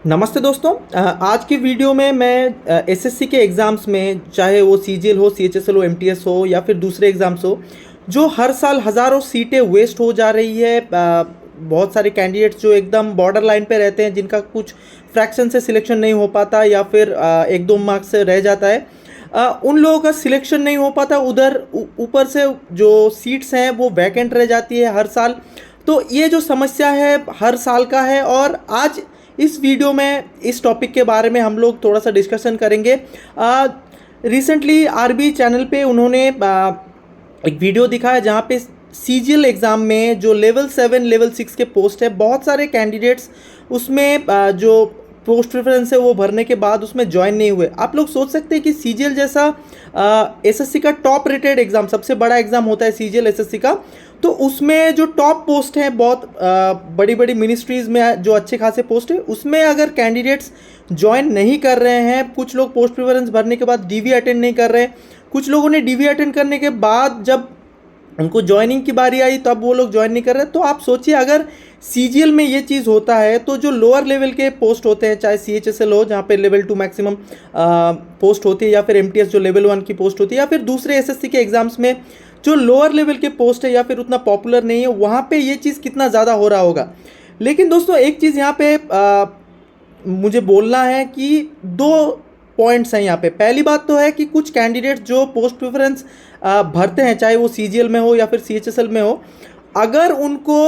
नमस्ते दोस्तों। आज की वीडियो में मैं एसएससी के एग्ज़ाम्स में, चाहे वो सीजीएल हो, सीएचएसएल हो, एमटीएस हो या फिर दूसरे एग्ज़ाम्स हो, जो हर साल हज़ारों सीटें वेस्ट हो जा रही है। बहुत सारे कैंडिडेट्स जो एकदम बॉर्डर लाइन पे रहते हैं, जिनका कुछ फ्रैक्शन से सिलेक्शन नहीं हो पाता या फिर एक दो मार्क्स से रह जाता है, उन लोगों का सिलेक्शन नहीं हो पाता। उधर ऊपर से जो सीट्स हैं वो वैकेंट रह जाती है हर साल। तो ये जो समस्या है हर साल का है, और आज इस वीडियो में इस टॉपिक के बारे में हम लोग थोड़ा सा डिस्कशन करेंगे। रिसेंटली आरबी चैनल पे उन्होंने एक वीडियो दिखाया जहाँ पे सीजीएल एग्ज़ाम में जो लेवल 7 लेवल 6 के पोस्ट है, बहुत सारे कैंडिडेट्स उसमें जो पोस्ट प्रेफरेंस है वो भरने के बाद उसमें ज्वाइन नहीं हुए। आप लोग सोच सकते हैं कि सीजीएल जैसा एसएससी का टॉप रेटेड एग्ज़ाम, सबसे बड़ा एग्ज़ाम होता है सीजीएल एसएससी का, तो उसमें जो टॉप पोस्ट है, बहुत बड़ी बड़ी मिनिस्ट्रीज़ में जो अच्छे खासे पोस्ट है, उसमें अगर कैंडिडेट्स ज्वाइन नहीं कर रहे हैं, कुछ लोग पोस्ट प्रेफरेंस भरने के बाद डीवी अटेंड नहीं कर रहे हैं, कुछ लोगों ने डीवी अटेंड करने के बाद जब उनको ज्वाइनिंग की बारी आई तब वो लोग ज्वाइन नहीं कर रहे। तो आप सोचिए, अगर सीजीएल में ये चीज़ होता है तो जो लोअर लेवल के पोस्ट होते हैं, चाहे सीएचएसएल हो जहाँ पे लेवल 2 मैक्सिमम पोस्ट होती है, या फिर एमटीएस जो लेवल 1 की पोस्ट होती है, या फिर दूसरे एसएससी के एग्जाम्स में जो लोअर लेवल के पोस्ट है या फिर उतना पॉपुलर नहीं है, वहाँ पे ये चीज़ कितना ज़्यादा हो रहा होगा। लेकिन दोस्तों एक चीज़ यहाँ पे मुझे बोलना है कि दो पॉइंट्स हैं यहाँ पे। पहली बात तो है कि कुछ कैंडिडेट जो पोस्ट प्रेफरेंस भरते हैं, चाहे वो सीजीएल में हो या फिर सीएचएसएल में हो, अगर उनको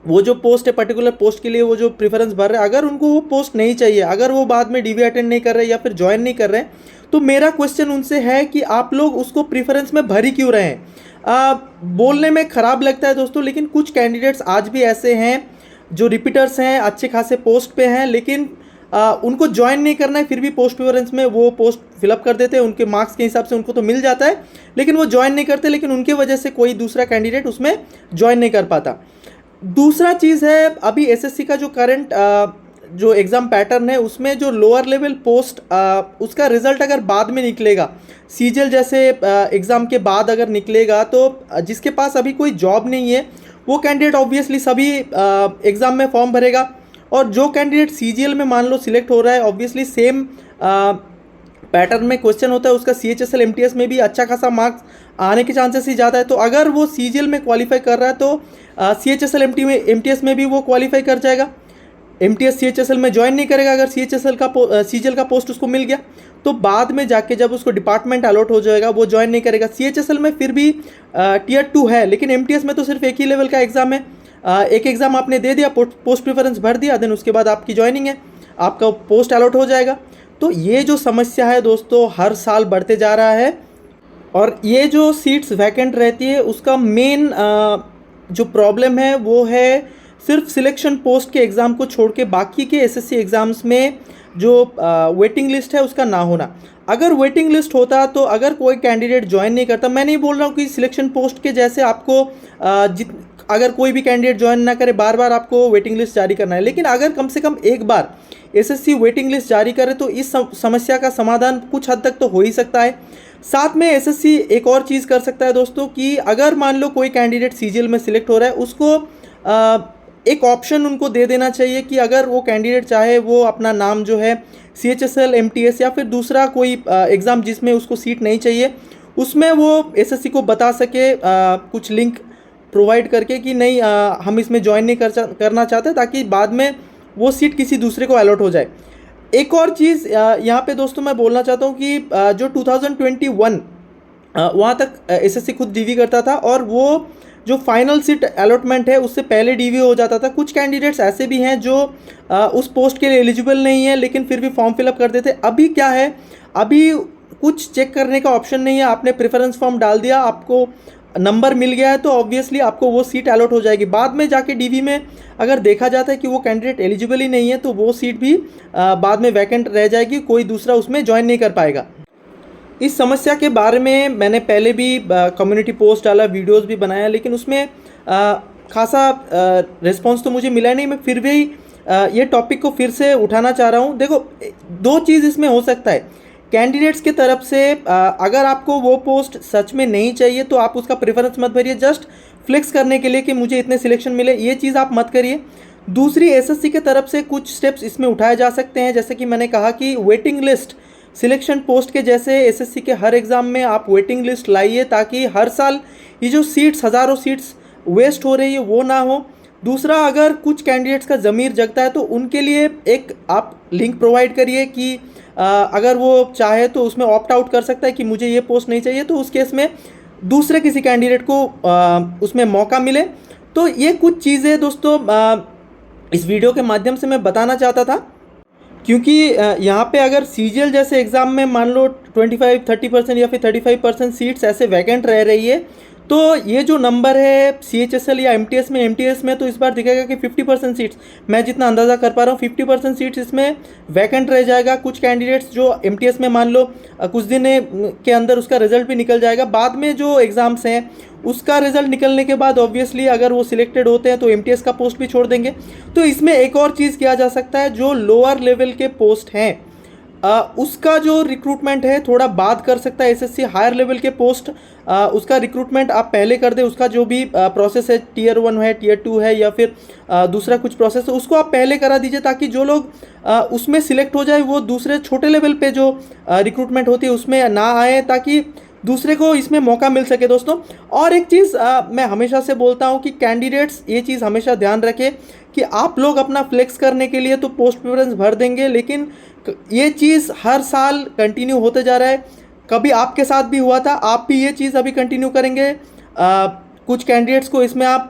वो जो पोस्ट है, पर्टिकुलर पोस्ट के लिए वो जो प्रेफरेंस भर रहे हैं, अगर उनको वो पोस्ट नहीं चाहिए, अगर वो बाद में डीवी अटेंड नहीं कर रहे या फिर ज्वाइन नहीं कर रहे, तो मेरा क्वेश्चन उनसे है कि आप लोग उसको प्रेफरेंस में भर ही क्यों रहे हैं। बोलने में ख़राब लगता है दोस्तों, लेकिन कुछ कैंडिडेट्स आज भी ऐसे हैं जो रिपीटर्स हैं, अच्छे खासे पोस्ट पे हैं, लेकिन उनको ज्वाइन नहीं करना है, फिर भी पोस्ट प्रेफरेंस में वो पोस्ट फिलअप कर देते हैं। उनके मार्क्स के हिसाब से उनको तो मिल जाता है, लेकिन वो ज्वाइन नहीं करते, लेकिन उनके वजह से कोई दूसरा कैंडिडेट उसमें ज्वाइन नहीं कर पाता। दूसरा चीज़ है, अभी एसएससी का जो करंट जो एग्ज़ाम पैटर्न है, उसमें जो लोअर लेवल पोस्ट उसका रिजल्ट अगर बाद में निकलेगा, सीजीएल जैसे एग्ज़ाम के बाद अगर निकलेगा, तो जिसके पास अभी कोई जॉब नहीं है वो कैंडिडेट ऑब्वियसली सभी एग्ज़ाम में फॉर्म भरेगा, और जो कैंडिडेट सीजीएल में मान लो सिलेक्ट हो रहा है, ऑब्वियसली सेम पैटर्न में क्वेश्चन होता है, उसका सीएचएसएल एमटीएस में भी अच्छा खासा मार्क्स आने के चांसेस ही ज़्यादा है। तो अगर वो सीजीएल में क्वालिफाई कर रहा है तो सीएचएसएल एमटीएस में भी वो क्वालिफाई कर जाएगा। एमटीएस सीएचएसएल में ज्वाइन नहीं करेगा, अगर सीजीएल का पोस्ट उसको मिल गया, तो बाद में जाके जब उसको डिपार्टमेंट अलॉट हो जाएगा वो ज्वाइन नहीं करेगा। सीएचएसएल में फिर भी टियर 2 है, लेकिन एमटीएस में तो सिर्फ एक ही लेवल का एग्ज़ाम है। एक एग्ज़ाम आपने दे दिया, पोस्ट प्रेफरेंस भर दिया, देन उसके बाद आपकी ज्वाइनिंग है, आपका पोस्ट अलॉट हो जाएगा। तो ये जो समस्या है दोस्तों हर साल बढ़ते जा रहा है, और ये जो सीट्स वैकेंट रहती है उसका मेन जो प्रॉब्लम है वो है सिर्फ सिलेक्शन पोस्ट के एग्ज़ाम को छोड़ के बाकी के एसएससी एग्ज़ाम्स में जो वेटिंग लिस्ट है उसका ना होना। अगर वेटिंग लिस्ट होता तो अगर कोई कैंडिडेट ज्वाइन नहीं करता, मैं नहीं बोल रहा हूँ कि सिलेक्शन पोस्ट के जैसे आपको अगर कोई भी कैंडिडेट ज्वाइन ना करे बार बार आपको वेटिंग लिस्ट जारी करना है, लेकिन अगर कम से कम एक बार एसएससी वेटिंग लिस्ट जारी करे तो इस समस्या का समाधान कुछ हद तक तो हो ही सकता है। साथ में एसएससी एक और चीज़ कर सकता है दोस्तों, कि अगर मान लो कोई कैंडिडेट सीजीएल में सिलेक्ट हो रहा है, उसको एक ऑप्शन उनको दे देना चाहिए कि अगर वो कैंडिडेट चाहे वो अपना नाम जो है सीएचएसएल एमटीएस या फिर दूसरा कोई एग्ज़ाम जिसमें उसको सीट नहीं चाहिए, उसमें वो एसएससी को बता सके कुछ लिंक प्रोवाइड करके कि नहीं हम इसमें ज्वाइन नहीं करना चाहते, ताकि बाद में वो सीट किसी दूसरे को अलॉट हो जाए। एक और चीज़ यहाँ पे दोस्तों मैं बोलना चाहता हूँ कि जो 2021 वहाँ तक एसएससी खुद डीवी करता था, और वो जो फाइनल सीट अलॉटमेंट है उससे पहले डीवी हो जाता था। कुछ कैंडिडेट्स ऐसे भी हैं जो उस पोस्ट के लिए एलिजिबल नहीं है, लेकिन फिर भी फॉर्म फिलअप कर देते। अभी क्या है, अभी कुछ चेक करने का ऑप्शन नहीं है, आपने प्रेफरेंस फॉर्म डाल दिया, आपको नंबर मिल गया है, तो ऑब्वियसली आपको वो सीट अलॉट हो जाएगी। बाद में जाके डीवी में अगर देखा जाता है कि वो कैंडिडेट एलिजिबल ही नहीं है, तो वो सीट भी बाद में वैकेंट रह जाएगी, कोई दूसरा उसमें ज्वाइन नहीं कर पाएगा। इस समस्या के बारे में मैंने पहले भी कम्युनिटी पोस्ट डाला, वीडियोस भी बनाया, लेकिन उसमें खासा रिस्पांस तो मुझे मिला नहीं। मैं फिर भी ये टॉपिक को फिर से उठाना चाह रहा हूँ। देखो, दो चीज़ इसमें हो सकता है। कैंडिडेट्स की तरफ से अगर आपको वो पोस्ट सच में नहीं चाहिए तो आप उसका प्रेफरेंस मत भरिए, जस्ट फ्लेक्स करने के लिए कि मुझे इतने सिलेक्शन मिले, ये चीज़ आप मत करिए। दूसरी एसएससी के तरफ से कुछ स्टेप्स इसमें उठाए जा सकते हैं, जैसे कि मैंने कहा कि वेटिंग लिस्ट सिलेक्शन पोस्ट के जैसे एसएससी के हर एग्ज़ाम में आप वेटिंग लिस्ट लाइए, ताकि हर साल ये जो सीट्स हज़ारों सीट्स वेस्ट हो रही है वो ना हो। दूसरा, अगर कुछ कैंडिडेट्स का ज़मीर जगता है तो उनके लिए एक आप लिंक प्रोवाइड करिए कि अगर वो चाहे तो उसमें ऑप्ट आउट कर सकता है कि मुझे ये पोस्ट नहीं चाहिए, तो उस केस में दूसरे किसी कैंडिडेट को उसमें मौका मिले। तो ये कुछ चीज़ें दोस्तों इस वीडियो के माध्यम से मैं बताना चाहता था, क्योंकि यहाँ पे अगर सीजीएल जैसे एग्ज़ाम में मान लो 25-30% या फिर 35% सीट्स ऐसे वैकेंट रह रही है, तो ये जो नंबर है सीएचएसएल या एमटीएस में तो इस बार दिखेगा कि 50% सीट्स, मैं जितना अंदाज़ा कर पा रहा हूँ 50% सीट्स इसमें वैकेंट रह जाएगा। कुछ कैंडिडेट्स जो एमटीएस में मान लो कुछ दिन के अंदर उसका रिजल्ट भी निकल जाएगा, बाद में जो एग्ज़ाम्स हैं उसका रिजल्ट निकलने के बाद ऑब्वियसली अगर वो सिलेक्टेड होते हैं तो एमटीएस का पोस्ट भी छोड़ देंगे। तो इसमें एक और चीज़ किया जा सकता है, जो लोअर लेवल के पोस्ट हैं उसका जो रिक्रूटमेंट है थोड़ा बाद कर सकता है एसएससी। हायर लेवल के पोस्ट उसका रिक्रूटमेंट आप पहले कर दें, उसका जो भी प्रोसेस है टियर 1 है, टियर 2 है या फिर दूसरा कुछ प्रोसेस है, उसको आप पहले करा दीजिए, ताकि जो लोग उसमें सिलेक्ट हो जाए वो दूसरे छोटे लेवल पे जो रिक्रूटमेंट होती है उसमें ना आए, ताकि दूसरे को इसमें मौका मिल सके दोस्तों। और एक चीज़ मैं हमेशा से बोलता हूँ कि कैंडिडेट्स ये चीज़ हमेशा ध्यान रखें कि आप लोग अपना फ्लेक्स करने के लिए तो पोस्ट प्रेफरेंस भर देंगे, लेकिन ये चीज़ हर साल कंटिन्यू होते जा रहा है। कभी आपके साथ भी हुआ था, आप भी ये चीज़ अभी कंटिन्यू करेंगे। कुछ कैंडिडेट्स को इसमें आप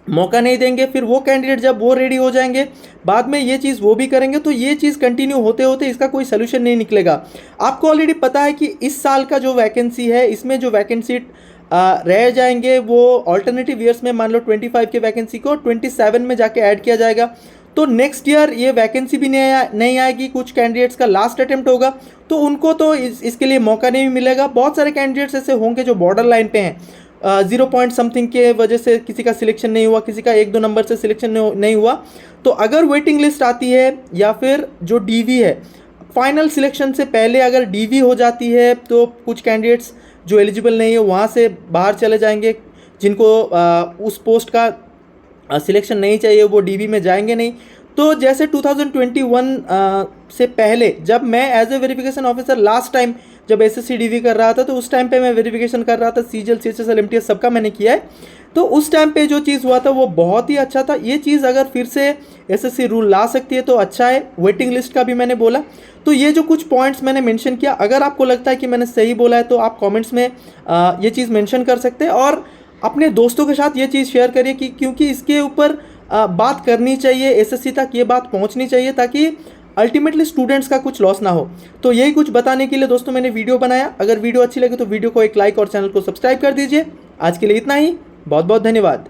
मौका नहीं देंगे, फिर वो कैंडिडेट जब वो रेडी हो जाएंगे बाद में ये चीज़ वो भी करेंगे, तो ये चीज़ कंटिन्यू होते होते इसका कोई सोल्यूशन नहीं निकलेगा। आपको ऑलरेडी पता है कि इस साल का जो वैकेंसी है इसमें जो वैकेंसी रह जाएंगे वो ऑल्टरनेटिव ईयर्स में मान लो 25 के वैकेंसी को 27 में जाके ऐड किया जाएगा, तो नेक्स्ट ईयर ये वैकेंसी भी नहीं आएगी। कुछ कैंडिडेट्स का लास्ट अटेम्प्ट होगा तो उनको तो इसके लिए मौका नहीं मिलेगा। बहुत सारे कैंडिडेट्स ऐसे होंगे जो बॉर्डर लाइन पे हैं, 0 पॉइंट समथिंग के वजह से किसी का सिलेक्शन नहीं हुआ, किसी का 1-2 नंबर से सिलेक्शन नहीं हुआ। तो अगर वेटिंग लिस्ट आती है या फिर जो डीवी है फाइनल सिलेक्शन से पहले अगर डीवी हो जाती है, तो कुछ कैंडिडेट्स जो एलिजिबल नहीं है वहाँ से बाहर चले जाएंगे, जिनको उस पोस्ट का सिलेक्शन नहीं चाहिए वो डीवी में जाएंगे नहीं। तो जैसे 2021 से पहले जब मैं as a verification officer last time जब एसएससी डीवी कर रहा था, तो उस टाइम पे मैं वेरिफिकेशन कर रहा था, सीजीएल सीएचएसएल एमटीएस सबका मैंने किया है। तो उस टाइम पे जो चीज़ हुआ था वो बहुत ही अच्छा था। ये चीज़ अगर फिर से एसएससी रूल ला सकती है तो अच्छा है। वेटिंग लिस्ट का भी मैंने बोला, तो ये जो कुछ पॉइंट्स मैंने मेंशन किया, अगर आपको लगता है कि मैंने सही बोला है तो आप कमेंट्स में ये चीज़ मेंशन कर सकते हैं, और अपने दोस्तों के साथ ये चीज़ शेयर करिए क्योंकि इसके ऊपर बात करनी चाहिए, एसएससी तक ये बात पहुंचनी चाहिए, ताकि अल्टीमेटली स्टूडेंट्स का कुछ लॉस ना हो। तो यही कुछ बताने के लिए दोस्तों मैंने वीडियो बनाया। अगर वीडियो अच्छी लगे तो वीडियो को एक लाइक और चैनल को सब्सक्राइब कर दीजिए। आज के लिए इतना ही, बहुत बहुत धन्यवाद।